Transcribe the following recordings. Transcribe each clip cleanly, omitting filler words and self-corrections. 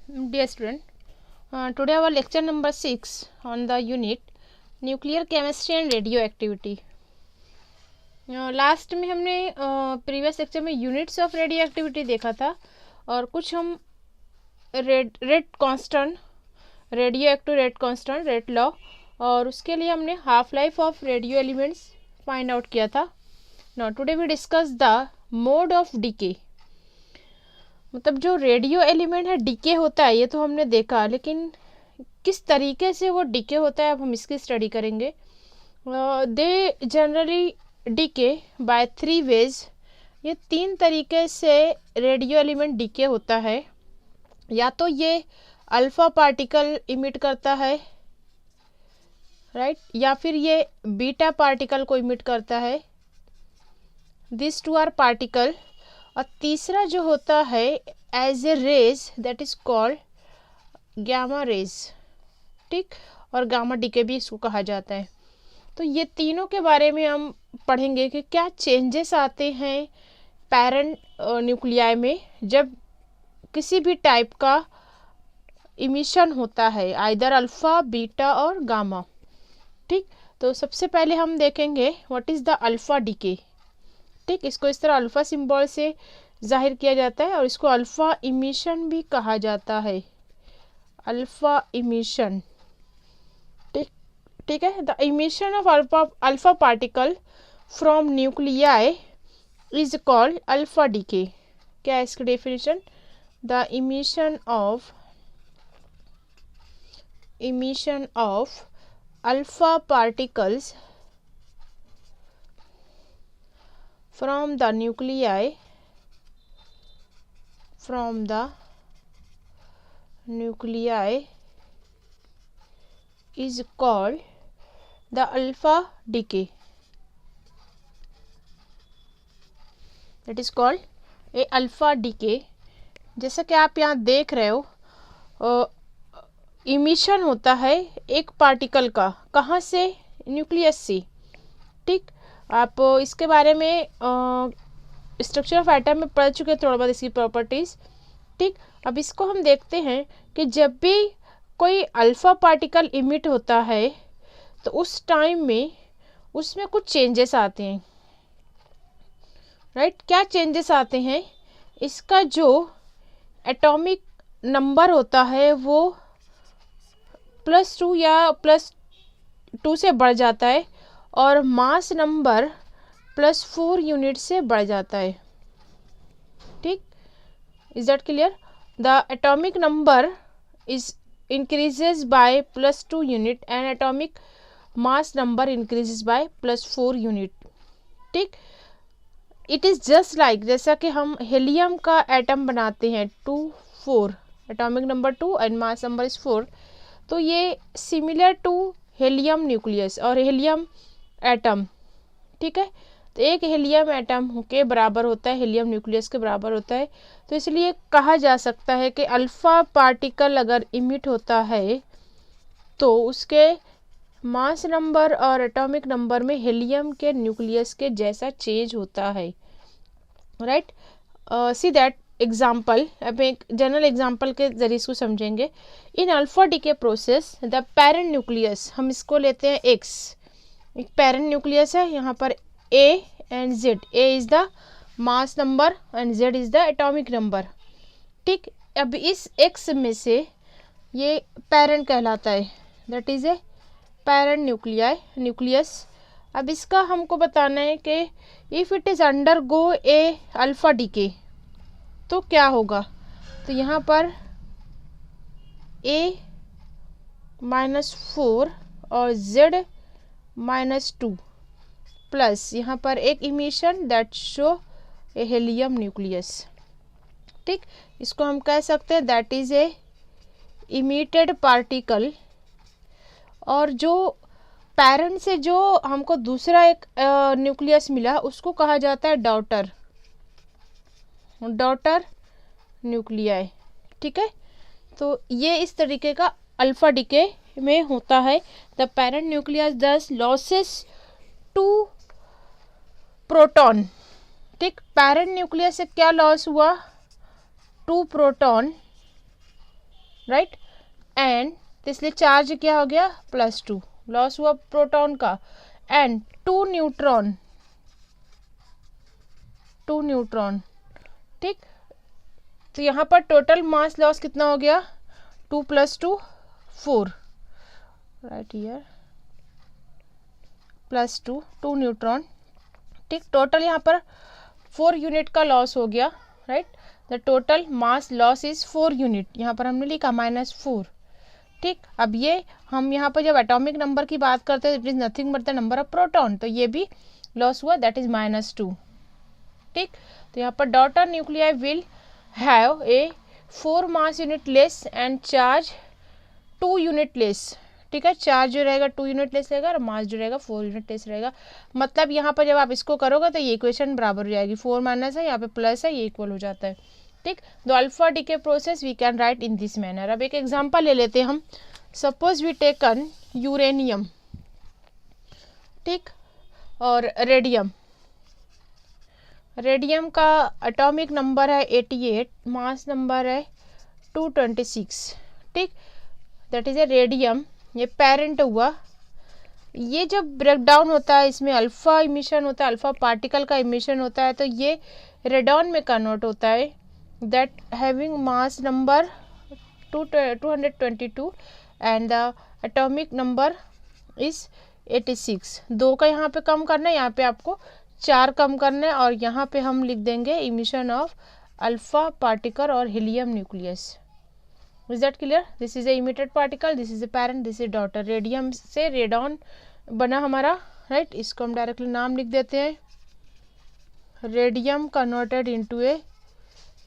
Dear student, today our lecture number 6 on the unit nuclear chemistry and radioactivity. Last में हमने previous lecture में units of radio देखा था और कुछ हम rate constant, radio active rate constant, rate law और उसके लिए हमने half life of radio elements find out किया था. Now today we discuss the mode of decay. मतलब जो रेडियो एलिमेंट है डीके होता है ये तो हमने देखा, लेकिन किस तरीके से वो डीके होता है अब हम इसकी स्टडी करेंगे. They generally decay by 3 ways. ये 3 तरीके से रेडियो एलिमेंट डीके होता है. या तो ये अल्फा पार्टिकल इमिट करता है, राइट, या फिर ये बीटा पार्टिकल को इमिट करता है. This two are particle. और तीसरा जो होता है as a rays, that is called gamma rays. ठीक, और गामा डीके भी इसको कहा जाता है. तो ये तीनों के बारे में हम पढ़ेंगे कि क्या चेंजेस आते हैं पैरेंट न्यूक्लियाई में जब किसी भी टाइप का इमिशन होता है, आइदर अल्फा, बीटा और गामा. ठीक, तो सबसे पहले हम देखेंगे what is the alpha DK. ठीक, इसको इस तरह अल्फा सिंबल से जाहिर किया जाता है और इसको अल्फा इमिशन भी कहा जाता है. Alpha emission. ठीक, ठीक है. The emission of alpha particle from nuclei is called alpha decay. क्या है इसकी definition? The emission of alpha particles from the nuclei is called the alpha decay. That is called a alpha decay. जैसा कि आप यहाँ देख रहे हो, इमिशन होता है एक पार्टिकल का. कहाँ से? न्यूक्लियस से. ठीक, आप इसके बारे में स्ट्रक्चर ऑफ एटम में पढ़ चुके हैं थोड़ा बहुत इसकी प्रॉपर्टीज़. ठीक, अब इसको हम देखते हैं कि जब भी कोई अल्फ़ा पार्टिकल इमिट होता है तो उस टाइम में उसमें कुछ चेंजेस आते हैं. राइट, क्या चेंजेस आते हैं? इसका जो एटॉमिक नंबर होता है वो +2 या +2 से बढ़ जाता है और मास नंबर +4 यूनिट से बढ़ जाता है. ठीक, is that clear? The atomic number is increases by +2 unit and atomic mass number increases by +4 unit. ठीक, इट इज़ जस्ट लाइक जैसा कि हम हेलियम का एटम बनाते हैं 2 4, atomic number 2 and mass number is 4. तो ये सिमिलर टू हेलियम न्यूक्लियस और हेलियम एटम. ठीक है, तो एक हेलियम एटम के बराबर होता है, हेलियम न्यूक्लियस के बराबर होता है. तो इसलिए कहा जा सकता है कि अल्फ़ा पार्टिकल अगर इमिट होता है तो उसके मास नंबर और एटॉमिक नंबर में हेलियम के न्यूक्लियस के जैसा चेंज होता है. Right, see that example. अब एक जनरल एग्जाम्पल के जरिए इसको समझेंगे. In alpha decay process the parent nucleus, हम इसको लेते हैं X. एक पेरेंट न्यूक्लियस है यहाँ पर A and Z. A is the mass number and Z is the atomic number. ठीक, अब इस X में से ये पेरेंट कहलाता है, that is a parent nucleus. अब इसका हमको बताना है कि if it is undergo a alpha decay तो क्या होगा. तो यहाँ पर A -4 और Z -2 प्लस यहाँ पर एक emission that show A helium nucleus. ठीक, इसको हम कह सकते हैं that is A emitted particle. और जो पेरेंट से जो हमको दूसरा एक न्यूक्लियस मिला उसको कहा जाता है डॉटर न्यूक्लियाई. ठीक है, तो ये इस तरीके का अल्फ़ा डीके में होता है. द पेरेंट न्यूक्लियस दस लॉसेस 2 प्रोटॉन. ठीक, पेरेंट न्यूक्लियस से क्या लॉस हुआ? 2 प्रोटॉन राइट, एंड तो इसलिए चार्ज क्या हो गया +2, लॉस हुआ प्रोटॉन का, एंड 2 न्यूट्रॉन, ठीक। तो यहाँ पर टोटल मास लॉस कितना हो गया 2 + 2 4, राइट हियर +2 2 न्यूट्रॉन, ठीक। टोटल यहाँ पर 4 यूनिट का लॉस हो गया, right. The total mass loss is 4 unit, यहाँ पर हमने लिखा -4, ठीक। अब ये हम यहाँ पर जब एटॉमिक नंबर की बात करते हैं it is nothing but the number of proton, तो ये भी लॉस हुआ दैट इज -2, ठीक। तो यहाँ पर daughter nuclei will have a 4 mass unit less and charge 2 unit less, ठीक है। चार्ज जो रहेगा 2 यूनिट लेस रहेगा और मास जो रहेगा 4 यूनिट लेस रहेगा। मतलब यहाँ पर जब आप इसको करोगे तो ये इक्वेशन बराबर हो जाएगी, 4 माइनस है यहाँ पे प्लस है, ये इक्वल हो जाता है, ठीक। The alpha decay process we can write in this manner. अब एक एग्जांपल ले लेते हैं हम, सपोज वी टेकन यूरेनियम, ठीक, और रेडियम। रेडियम का एटॉमिक नंबर है 88, मास नंबर है 226, ठीक। दैट इज ए रेडियम, ये पेरेंट हुआ। ये जब ब्रेक डाउन होता है इसमें अल्फा इमिशन होता है, अल्फा पार्टिकल का इमिशन होता है, तो ये रेडॉन में कन्वर्ट होता है, that having mass number 222 and the atomic number is 86। 2 का यहाँ पे कम करना है, यहाँ पे आपको 4 कम करना है, और यहाँ पे हम लिख देंगे इमिशन ऑफ अल्फा पार्टिकल और helium nucleus. Is that clear? This is a emitted particle, this is a parent, this is daughter. Radium से रेडॉन बना हमारा, राइट। इसको हम डायरेक्टली नाम लिख देते हैं, radium converted into A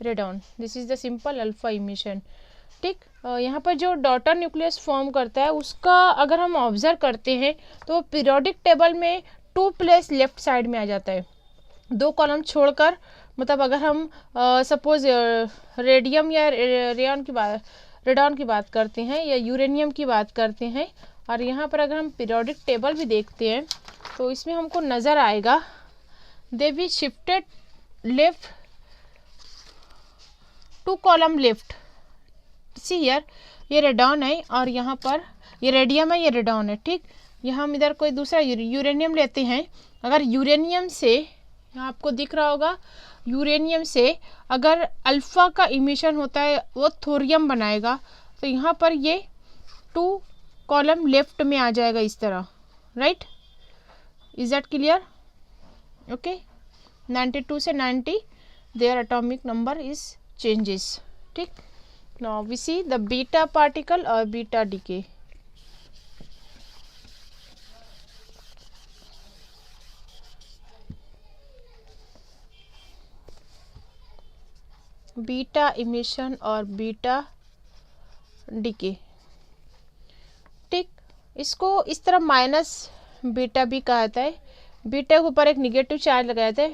radon. This is the simple alpha emission, ठीक। यहाँ पर जो डॉटर न्यूक्लियस फॉर्म करता है उसका अगर हम ऑब्जर्व करते हैं तो पीरियोडिक टेबल में 2 प्लेस लेफ्ट साइड में आ जाता है, 2 कॉलम छोड़कर। मतलब अगर हम सपोज रेडियम या रेडॉन की बात करते हैं या यूरेनियम की बात करते हैं, और यहाँ पर अगर हम पीरियोडिक टेबल भी देखते हैं तो इसमें हमको नज़र आएगा दे be shifted left 2 column left. See here, ये रेडॉन है और यहाँ पर ये रेडियम है, ये रेडॉन है, ठीक। यहाँ हम इधर कोई दूसरा यूरेनियम लेते हैं। अगर यूरेनियम से, यहाँ आपको दिख रहा होगा, यूरेनियम से अगर अल्फा का इमिशन होता है वो थोरियम बनाएगा, तो यहाँ पर ये 2 कॉलम लेफ्ट में आ जाएगा इस तरह, right. Is that clear? Okay, 92 से 90 their atomic number is changes, ठीक। Now we see the beta particle और बीटा डीके। बीटा इमिशन और बीटा डीके, ठीक। इसको इस तरह माइनस बीटा भी कहा जाता है, बीटा के ऊपर एक निगेटिव चार्ज लगाया जाता है,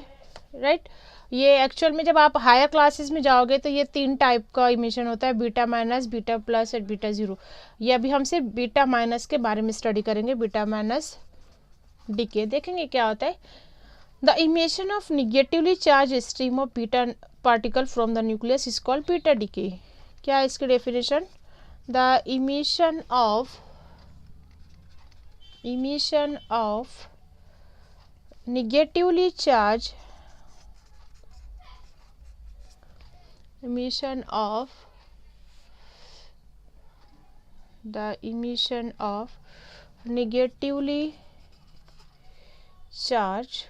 राइट। ये एक्चुअल में जब आप हायर क्लासेस में जाओगे तो ये 3 टाइप का इमिशन होता है, बीटा माइनस, बीटा प्लस और बीटा जीरो। ये अभी हम सिर्फ बीटा माइनस के बारे में स्टडी करेंगे, बीटा माइनस डीके देखेंगे क्या होता है। The emission of negatively charge stream of beta particle from the nucleus is called beta decay. क्या है इसकी definition? The emission of negatively charged emission of negatively charged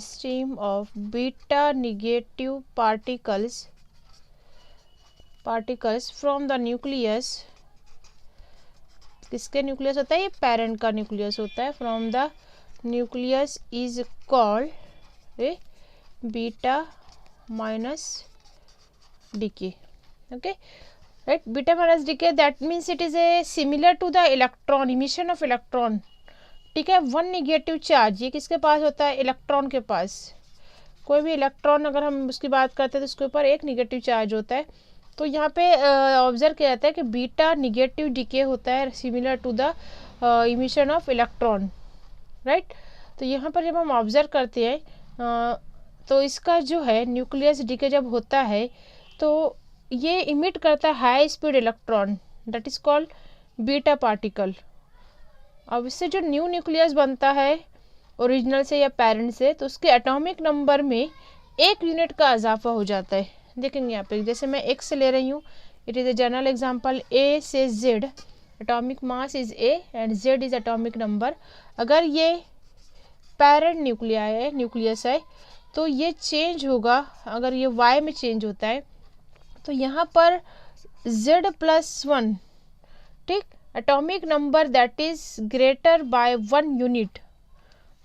stream of beta negative particles from the nucleus। किसके nucleus होता है? ये parent का nucleus होता है। From the nucleus is called a beta minus decay, okay, right. Beta minus decay that means it is a similar to the electron, emission of electron, ठीक है। 1 negative charge, ये किसके पास होता है? इलेक्ट्रॉन के पास। कोई भी इलेक्ट्रॉन अगर हम उसकी बात करते हैं तो उसके ऊपर एक निगेटिव चार्ज होता है। तो यहाँ पे ऑब्जर्व किया जाता है कि बीटा निगेटिव डीके होता है similar to the emission of electron, right. तो यहाँ पर जब हम ऑब्जर्व करते हैं तो इसका जो है न्यूक्लियस डीके जब होता है तो ये इमिट करता है high speed electron, that is called beta particle. अब इससे जो न्यू न्यूक्लियस बनता है ओरिजिनल से या पेरेंट से, तो उसके एटॉमिक नंबर में 1 यूनिट का इजाफा हो जाता है। देखेंगे यहाँ पे, जैसे मैं x से ले रही हूँ, it is a general example, a से z, atomic mass is a and z is atomic number. अगर ये पेरेंट न्यूक्लियस है तो ये चेंज होगा, अगर ये y में चेंज होता है तो यहाँ पर z+1, ठीक, atomic number that is greater by 1 unit,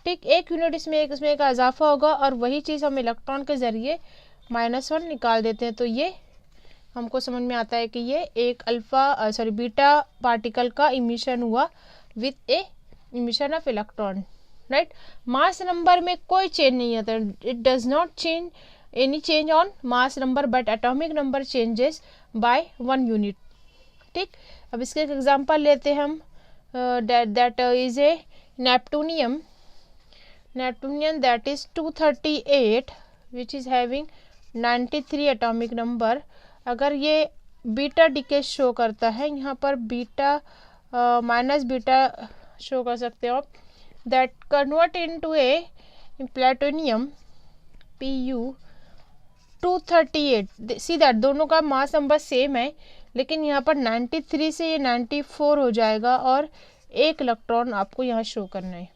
ठीक, 1 यूनिट इसमें का इजाफा होगा, और वही चीज़ हम इलेक्ट्रॉन के ज़रिए -1 निकाल देते हैं। तो ये हमको समझ में आता है कि ये एक बीटा पार्टिकल का इमिशन हुआ with A emission of electron, right. Mass number में कोई चेंज नहीं आता, it does not change any change on mass number, but atomic number changes by 1 unit, ठीक। अब इसके एक एग्जांपल लेते हैं हम, that is A neptunium that is 238 which is having 93 atomic number। अगर ये बीटा डीके शो करता है, यहाँ पर बीटा माइनस बीटा शो कर सकते हो आप, that convert into a plutonium Pu 238। See that दोनों का मास नंबर सेम है, लेकिन यहाँ पर 93 से ये 94 हो जाएगा और 1 इलेक्ट्रॉन आपको यहाँ शो करना है,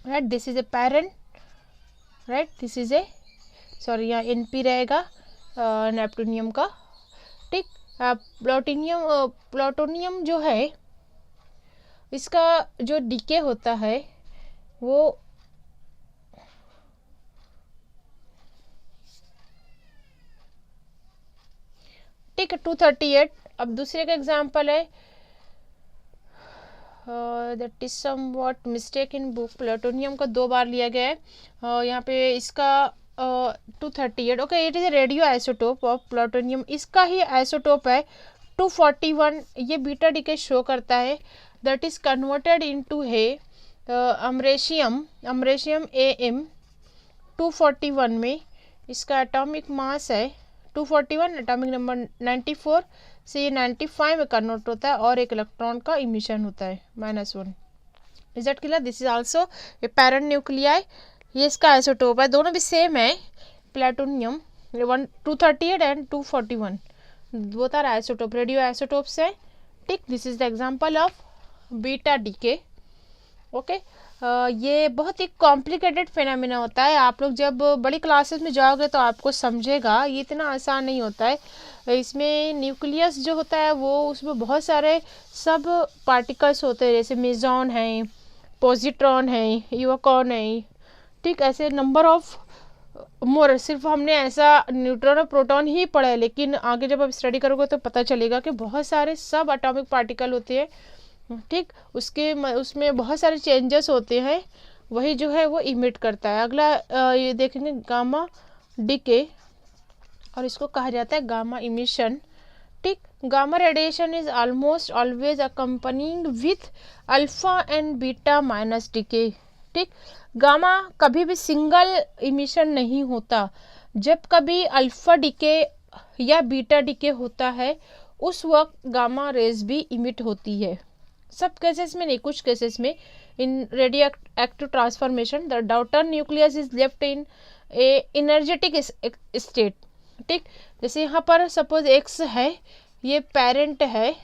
right. This is a parent, right, this is a sorry यहाँ NP रहेगा नेपटूनियम का, ठीक। प्लूटोनियम जो है इसका जो डीके होता है वो ठीक है 238। अब दूसरे का एग्जांपल है, that is somewhat mistake in book, plutonium का 2 बार लिया गया है, यहाँ पे इसका 238, okay, it is a radio isotope of plutonium, इसका ही आइसोटोप है 241, ये बीटा डीके शो करता है, दैट इज कन्वर्टेड इनटू है अमरेशियम AM 241 में, इसका एटॉमिक मास है 241, एटॉमिक नंबर 94 से ये 95 में कन्वर्ट होता है और 1 इलेक्ट्रॉन का इमिशन होता है -1। Is that clear? This is also a parent nuclei, ये इसका आइसोटोप है, दोनों भी सेम है, plutonium 238 and 241, both are isotope, radio isotopes है, ठीक। This is the example of beta decay, okay. ये बहुत ही कॉम्प्लिकेटेड फिनोमेना होता है, आप लोग जब बड़ी क्लासेस में जाओगे तो आपको समझेगा, ये इतना आसान नहीं होता है। इसमें न्यूक्लियस जो होता है वो उसमें बहुत सारे सब पार्टिकल्स होते हैं, जैसे मेसॉन है, पॉजिट्रॉन है, यूकॉन है, ठीक, ऐसे नंबर ऑफ मोर। सिर्फ हमने ऐसा न्यूट्रॉन और प्रोटॉन ही पढ़ा है, लेकिन आगे जब आप स्टडी करोगे तो पता चलेगा कि बहुत सारे सब एटॉमिक पार्टिकल होते हैं, ठीक, उसमें बहुत सारे चेंजेस होते हैं, वही जो है वो इमिट करता है। अगला ये देखेंगे गामा डीके, और इसको कहा जाता है गामा इमिशन, ठीक। Gamma radiation is almost always accompanying with alpha and beta minus decay, ठीक। गामा कभी भी सिंगल इमिशन नहीं होता, जब कभी अल्फा डीके या बीटा डीके होता है उस वक्त गामा रेज भी इमिट होती है, सब केसेस में नहीं, कुछ केसेस में। इन radio active transformation the daughter nucleus is left in A energetic state, ठीक। जैसे यहाँ पर सपोज X है, ये पेरेंट है,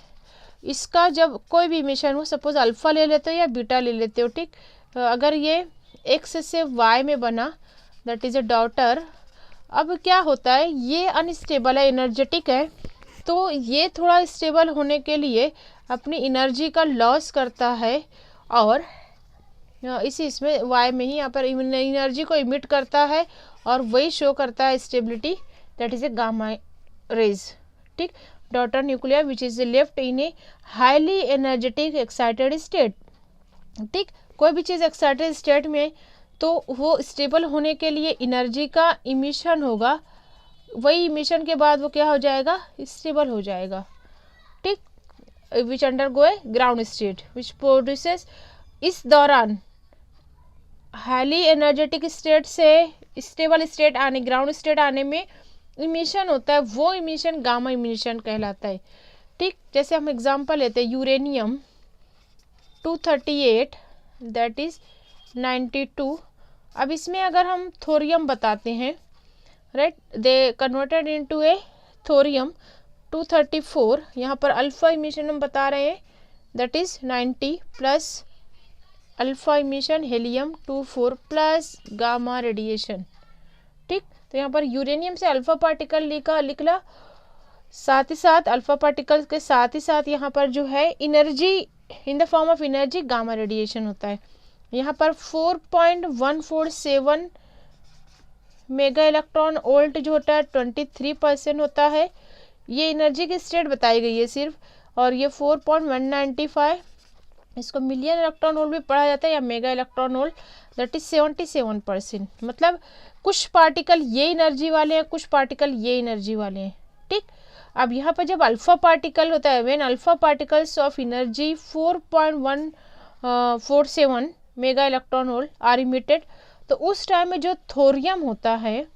इसका जब कोई भी इमिशन हो, सपोज अल्फा ले लेते हो या बीटा ले लेते हो, ठीक। अगर ये X से Y में बना, दैट इज ए डॉटर, अब क्या होता है, ये अनस्टेबल है, एनर्जेटिक है, तो ये थोड़ा स्टेबल होने के लिए अपनी एनर्जी का लॉस करता है, और इसमें Y में ही यहाँ पर एनर्जी को इमिट करता है, और वही शो करता है stability, that is a gamma rays, ठीक। Daughter nuclear which is left in a highly energetic excited state, ठीक। कोई भी चीज़ एक्साइटेड स्टेट में तो वो स्टेबल होने के लिए एनर्जी का इमिशन होगा, वही इमिशन के बाद वो क्या हो जाएगा, स्टेबल हो जाएगा, ठीक। Which undergo a ground state which produces, इस दौरान हाईली एनर्जेटिक स्टेट से स्टेबल स्टेट आने, ग्राउंड स्टेट आने में इमिशन होता है, वो इमिशन गामा इमिशन कहलाता है। ठीक, जैसे हम एग्जांपल लेते हैं यूरेनियम 238 दैट इज 92। अब इसमें अगर हम थोरियम बताते हैं, right, they converted into A thorium 234, यहाँ पर अल्फा इमिशन हम बता रहे हैं that is 90 plus alpha emission helium 24 plus gamma radiation. ठीक, तो यहाँ पर यूरेनियम से अल्फा पार्टिकल निकला, साथ ही साथ अल्फा पार्टिकल्स के साथ ही साथ यहाँ पर जो है energy in the form of energy gamma radiation होता है। यहाँ पर 4.147 मेगा इलेक्ट्रॉन वोल्ट जो होता है 23% होता है। ये एनर्जी की स्टेट बताई गई है सिर्फ, और ये 4.195 इसको मिलियन इलेक्ट्रॉन वोल्ट भी पढ़ा जाता है या mega electron volt, that is 77%। मतलब कुछ पार्टिकल ये एनर्जी वाले हैं, कुछ पार्टिकल ये एनर्जी वाले हैं। ठीक, अब यहाँ पर जब अल्फा पार्टिकल होता है, when alpha particles of energy 4.147 mega electron volt are emitted, तो उस टाइम में जो थोरियम होता है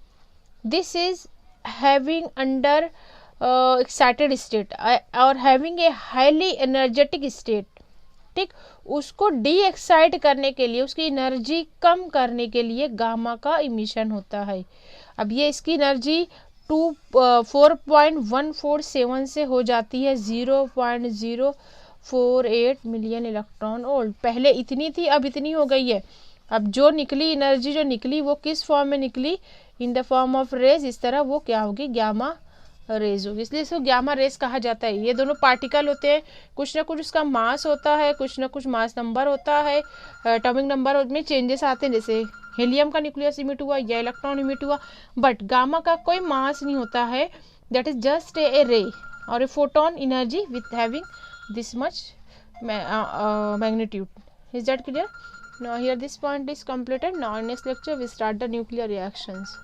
this is having under excited state और having a highly energetic state. ठीक, उसको डी एक्साइट करने के लिए, उसकी एनर्जी कम करने के लिए गामा का इमिशन होता है। अब ये इसकी एनर्जी 4.147 से हो जाती है 0.048 मिलियन इलेक्ट्रॉन वोल्ट। पहले इतनी थी, अब इतनी हो गई है। अब जो निकली एनर्जी जो निकली वो किस फॉर्म में निकली, in the form of rays. इस तरह वो क्या होगी, गामा रेज होगी, इसलिए इसको गामा रेज कहा जाता है। ये दोनों पार्टिकल होते हैं, कुछ ना कुछ उसका मास होता है, कुछ ना कुछ मास नंबर होता है, एटॉमिक नंबर में चेंजेस आते हैं, जैसे हीलियम का न्यूक्लियस इमिट हुआ या इलेक्ट्रॉन इमिट हुआ, बट गामा का कोई मास नहीं होता है, दैट इज जस्ट ए रे और a photon energy with having this much magnitude. Is that clear? Now here this point is completed. Now in next lecture we start the nuclear reactions.